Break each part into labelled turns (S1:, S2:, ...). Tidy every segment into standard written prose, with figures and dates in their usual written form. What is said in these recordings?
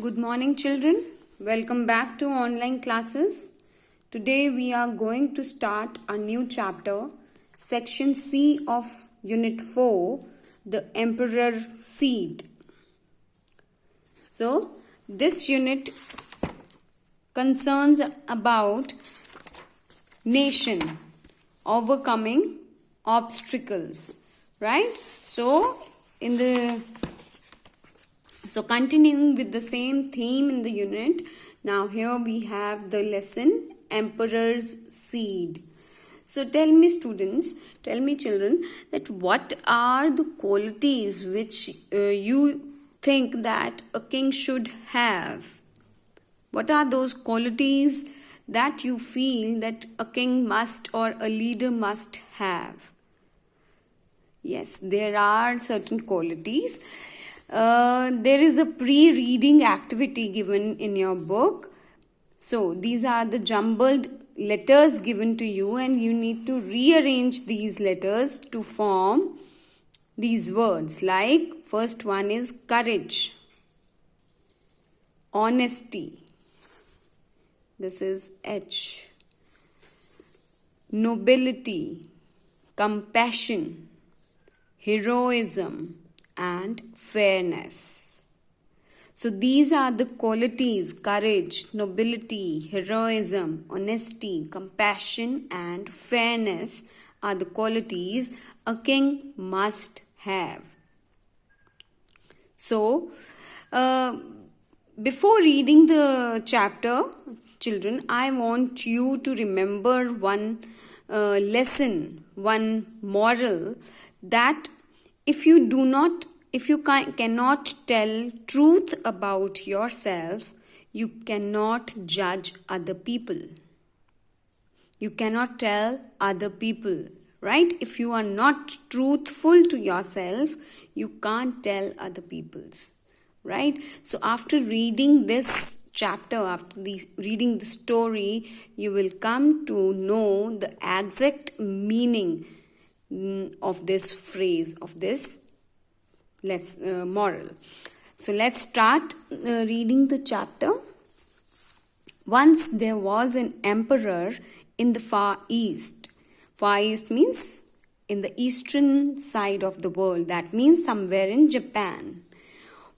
S1: Good morning, children. Welcome back to online classes. Today we are going to start a new chapter, section C of Unit 4, the Emperor Seed. So, this unit concerns about nation overcoming obstacles, right? So continuing with the same theme in the unit, now here we have the lesson Emperor's Seed. So tell me children, that what are the qualities which you think that a king should have? What are those qualities that you feel that a king must or a leader must have? Yes, there are certain qualities. There is a pre-reading activity given in your book. So these are the jumbled letters given to you, and you need to rearrange these letters to form these words. Like first one is courage, honesty. This is H. Nobility, compassion, heroism, and fairness. So these are the qualities: courage, nobility, heroism, honesty, compassion, and fairness are the qualities a king must have. So before reading the chapter, children, I want you to remember one lesson, one moral, that if you cannot tell truth about yourself, you cannot judge other people. You cannot tell other people, right? If you are not truthful to yourself, you can't tell other people's, right? So after reading this chapter, reading the story, you will come to know the exact meaning of this phrase, of this moral. So let's start reading the chapter. Once there was an emperor in the Far East. Far East means in the eastern side of the world. That means somewhere in Japan.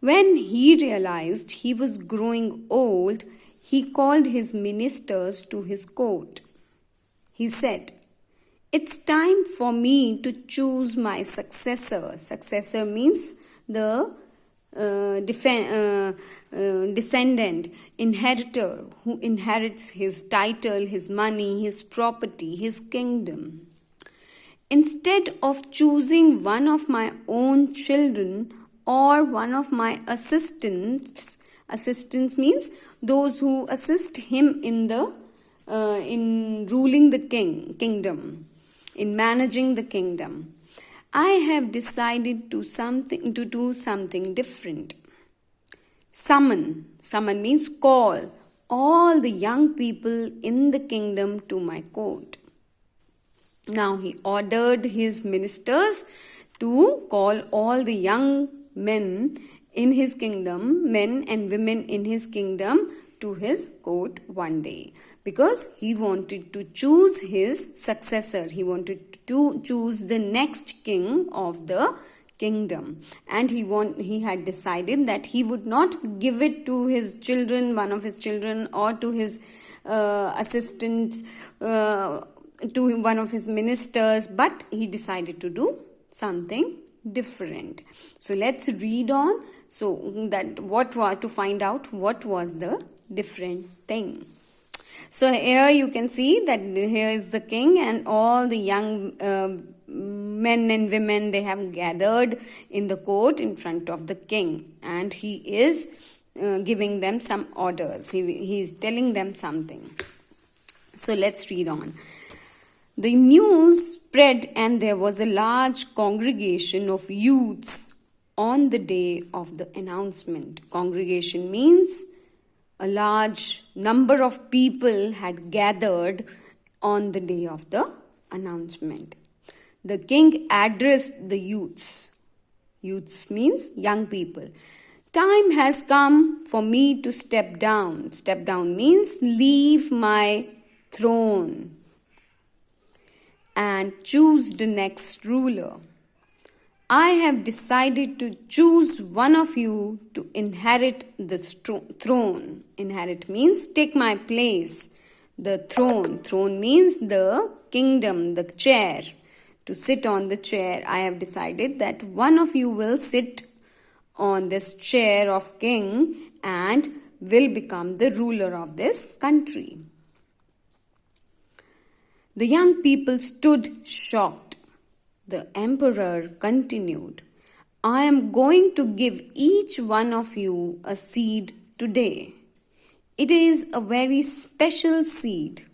S1: When he realized he was growing old, he called his ministers to his court. He said, "It's time for me to choose my successor." Successor means the descendant, inheritor, who inherits his title, his money, his property, his kingdom. "Instead of choosing one of my own children or one of my assistants," assistants means those who assist him in ruling the kingdom, in managing the kingdom, "I have decided to do something different. Summon means call all the young people in the kingdom to my court." Now he ordered his ministers to call all the young men in his kingdom, men and women in his kingdom, to his court one day, because he wanted to choose his successor. He wanted to choose the next king of the kingdom, and he had decided that he would not give it to his children, one of his children, or to his assistants, to one of his ministers, but he decided to do something different. So let's read on, so that to find out what was the different thing. So here you can see that here is the king, and all the young men and women, they have gathered in the court in front of the king, and he is giving them some orders. He is telling them something. So let's read on. The news spread, and there was a large congregation of youths on the day of the announcement. Congregation means a large number of people had gathered on the day of the announcement. The king addressed the youths. Youths means young people. Time has come for me to step down. Step down means leave my throne and choose the next ruler. I have decided to choose one of you to inherit the throne. Inherit means take my place. The throne. Throne means the kingdom, the chair. To sit on the chair. I have decided that one of you will sit on this chair of king and will become the ruler of this country. The young people stood shocked. The emperor continued, I am going to give each one of you a seed today. It is a very special seed.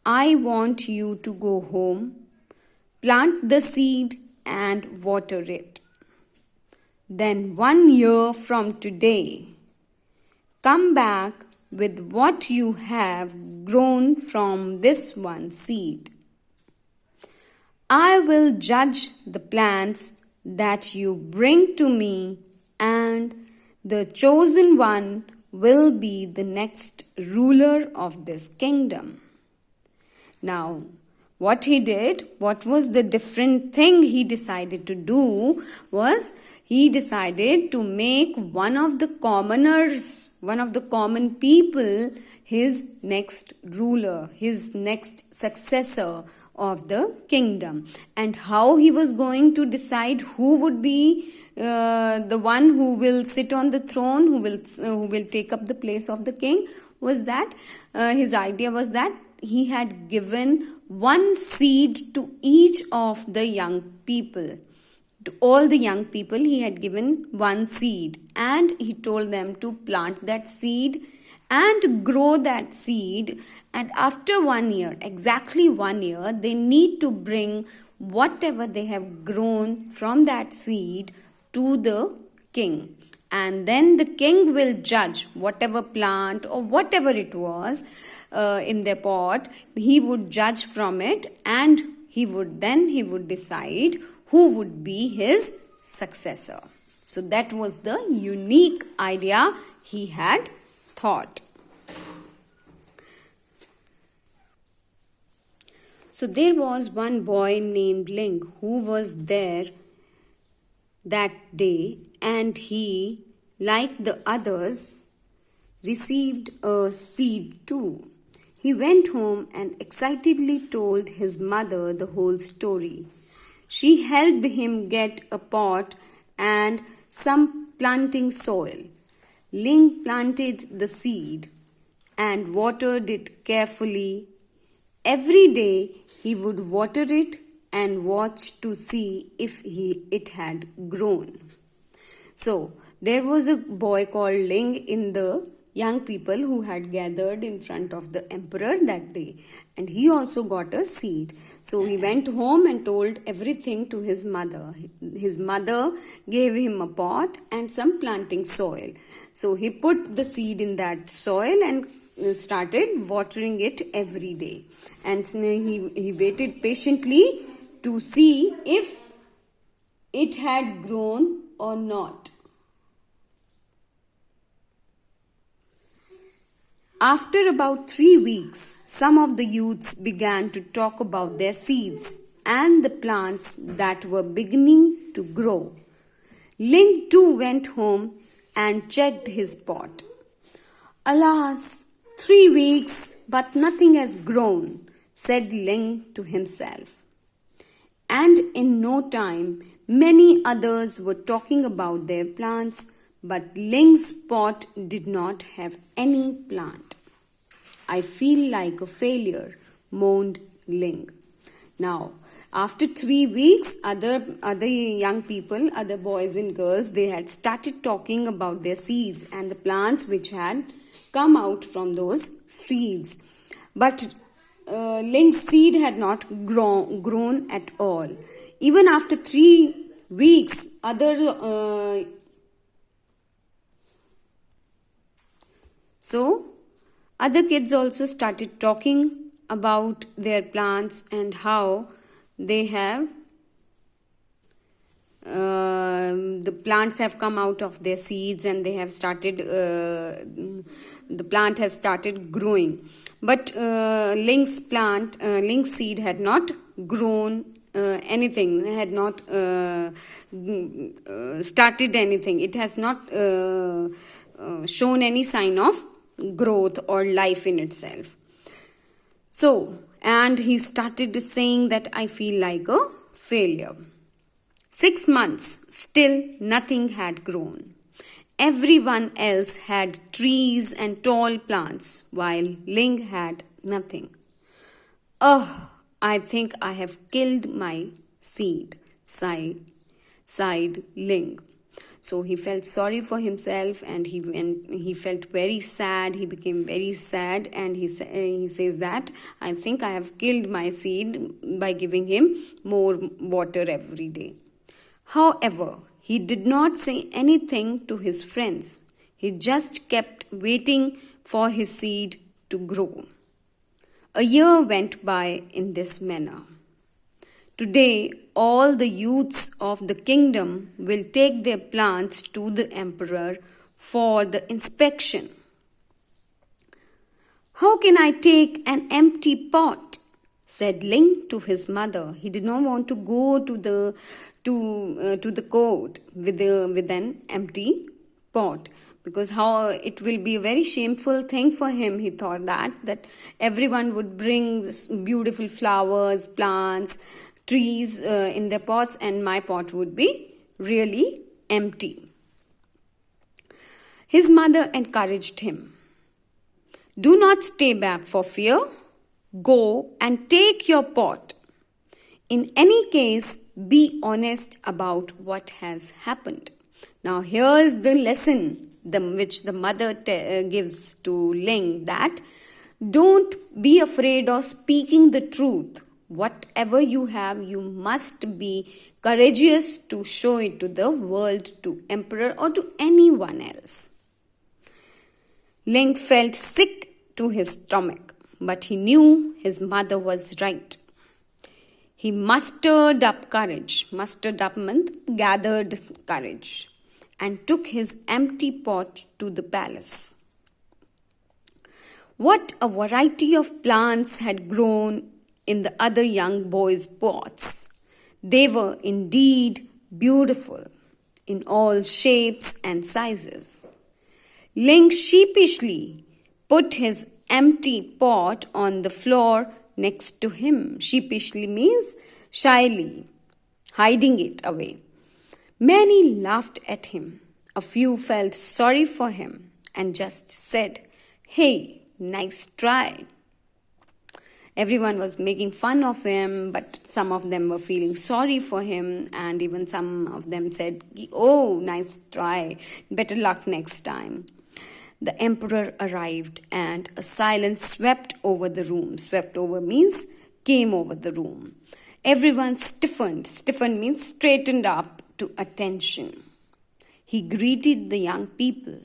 S1: I want you to go home, plant the seed and water it. Then 1 year from today, come back with what you have grown from this one seed. I will judge the plants that you bring to me, and the chosen one will be the next ruler of this kingdom. Now, what he did, what was the different thing he decided to do was he decided to make one of the commoners, one of the common people, his next ruler, his next successor of the kingdom. And how he was going to decide who would be the one who will sit on the throne, who will take up the place of the king, was that his idea was that he had given one seed to each of the young people. To all the young people, he had given one seed, and he told them to plant that seed and grow that seed. And after 1 year, exactly 1 year, they need to bring whatever they have grown from that seed to the king. And then the king will judge whatever plant or whatever it was in their pot. He would judge from it, and he would decide who would be his successor. So that was the unique idea he had thought. So there was one boy named Ling who was there that day, and he, like the others, received a seed too. He went home and excitedly told his mother the whole story. She helped him get a pot and some planting soil. Ling planted the seed and watered it carefully. Every day he would water it and watch to see if it had grown. So there was a boy called Ling in the young people who had gathered in front of the emperor that day, and he also got a seed. So he went home and told everything to his mother. His mother gave him a pot and some planting soil. So he put the seed in that soil and started watering it every day, and he waited patiently to see if it had grown or not. After about 3 weeks, some of the youths began to talk about their seeds and the plants that were beginning to grow. Ling too went home and checked his pot. Alas, 3 weeks, but nothing has grown, said Ling to himself. And in no time, many others were talking about their plants, but Ling's pot did not have any plant. I feel like a failure, moaned Ling. Now, after 3 weeks, other young people, other boys and girls, they had started talking about their seeds and the plants which had come out from those seeds. But Ling's seed had not grown at all. Even after 3 weeks, other kids also started talking about their plants and how they have the plants have come out of their seeds and they have started, the plant has started growing. But Ling's seed had not grown anything, had not started anything. It has not shown any sign of growth or life in itself. So, and he started saying that I feel like a failure. 6 months, still nothing had grown. Everyone else had trees and tall plants, while Ling had nothing. Oh, I think I have killed my seed, sighed Ling. So he felt sorry for himself and he felt very sad. He became very sad and he says that I think I have killed my seed by giving him more water every day. However, he did not say anything to his friends. He just kept waiting for his seed to grow. A year went by in this manner. Today, all the youths of the kingdom will take their plants to the emperor for the inspection. How can I take an empty pot? Said Ling to his mother. He did not want to go to the court with an empty pot, because how it will be a very shameful thing for him. He thought that everyone would bring beautiful flowers, plants, trees in their pots, and my pot would be really empty. His mother encouraged him. Do not stay back for fear. Go and take your pot. In any case, be honest about what has happened. Now here's the lesson which the mother gives to Ling, that don't be afraid of speaking the truth. Whatever you have, you must be courageous to show it to the world, to emperor or to anyone else. Ling felt sick to his stomach, but he knew his mother was right. He mustered up courage. Mustered up meant gathered courage, and took his empty pot to the palace. What a variety of plants had grown in the other young boys' pots. They were indeed beautiful in all shapes and sizes. Ling sheepishly put his empty pot on the floor next to him. Sheepishly means shyly, hiding it away. Many laughed at him. A few felt sorry for him and just said, "Hey, nice try." Everyone was making fun of him, but some of them were feeling sorry for him, and even some of them said, "Oh, nice try. Better luck next time." The emperor arrived and a silence swept over the room. Swept over means came over the room. Everyone stiffened. Stiffened means straightened up to attention. He greeted the young people.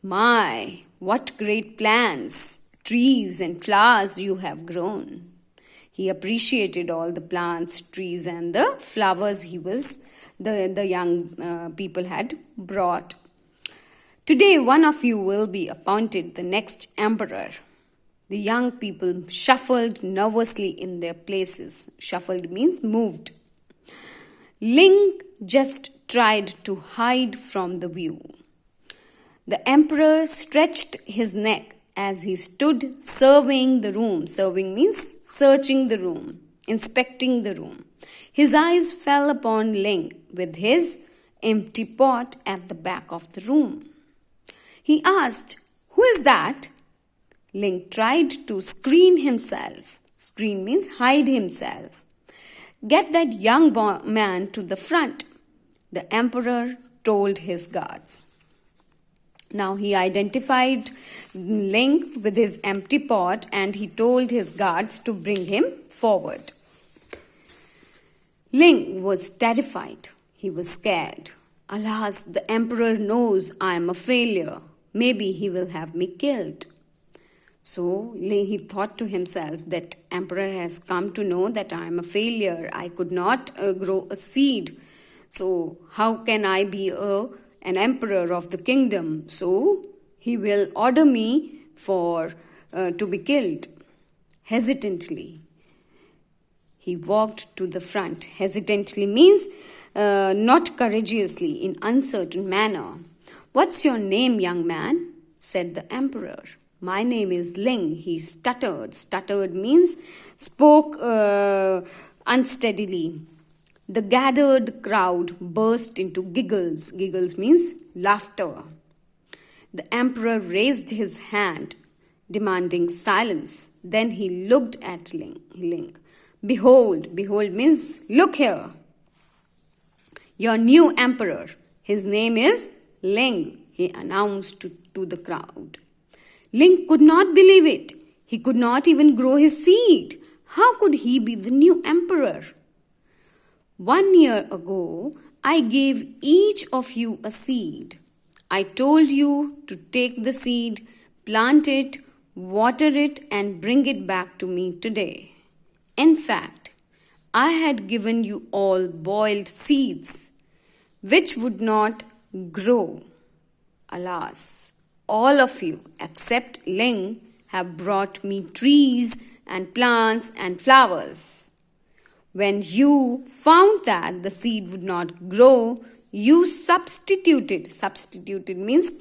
S1: My, what great plants, trees and flowers you have grown. He appreciated all the plants, trees and the flowers the young people had brought. Today, one of you will be appointed the next emperor. The young people shuffled nervously in their places. Shuffled means moved. Ling just tried to hide from the view. The emperor stretched his neck as he stood surveying the room. Surveying means searching the room, inspecting the room. His eyes fell upon Ling with his empty pot at the back of the room. He asked, "Who is that?" Ling tried to screen himself. Screen means hide himself. "Get that young man to the front," the emperor told his guards. Now he identified Ling with his empty pot and he told his guards to bring him forward. Ling was terrified. He was scared. Alas, the emperor knows I am a failure. Maybe he will have me killed. So he thought to himself that emperor has come to know that I am a failure. I could not grow a seed. So how can I be an emperor of the kingdom? So he will order me to be killed. Hesitantly, he walked to the front. Hesitantly means not courageously, in uncertain manner. What's your name, young man? Said the emperor. My name is Ling, he stuttered. Stuttered means spoke unsteadily. The gathered crowd burst into giggles. Giggles means laughter. The emperor raised his hand, demanding silence. Then he looked at Ling. Behold, behold means look here. Your new emperor. His name is Ling, he announced to the crowd. Ling could not believe it. He could not even grow his seed. How could he be the new emperor? 1 year ago, I gave each of you a seed. I told you to take the seed, plant it, water it, and bring it back to me today. In fact, I had given you all boiled seeds, which would not grow. Alas, all of you, except Ling, have brought me trees and plants and flowers. When you found that the seed would not grow, you substituted. Substituted means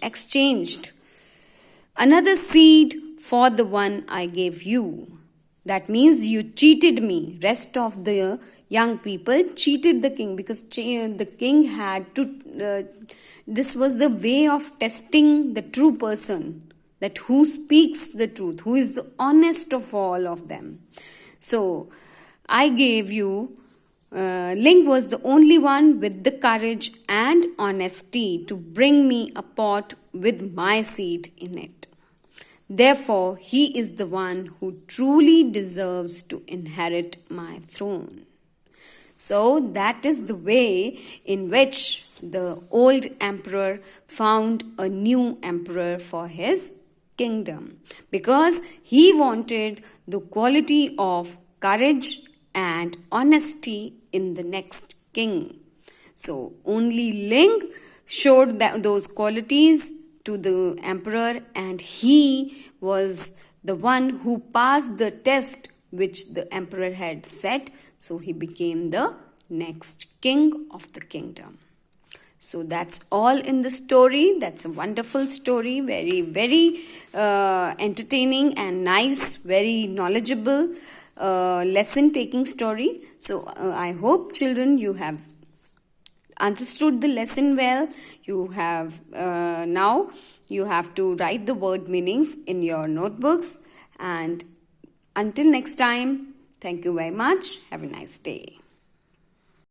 S1: exchanged. Another seed for the one I gave you. That means you cheated me. Rest of the young people cheated the king because the king had to. This was the way of testing the true person, that who speaks the truth, who is the honest of all of them. So I gave you. Ling was the only one with the courage and honesty to bring me a pot with my seed in it. Therefore, he is the one who truly deserves to inherit my throne. So that is the way in which the old emperor found a new emperor for his kingdom, because he wanted the quality of courage and honesty in the next king. So only Ling showed those qualities to the emperor, and he was the one who passed the test which the emperor had set. So he became the next king of the kingdom. So that's all in the story. That's a wonderful story, very, very entertaining and nice, very knowledgeable lesson taking story. So I hope, children, you have understood the lesson well. You have now you have to write the word meanings in your notebooks. And until next time, thank you very much. Have a nice day.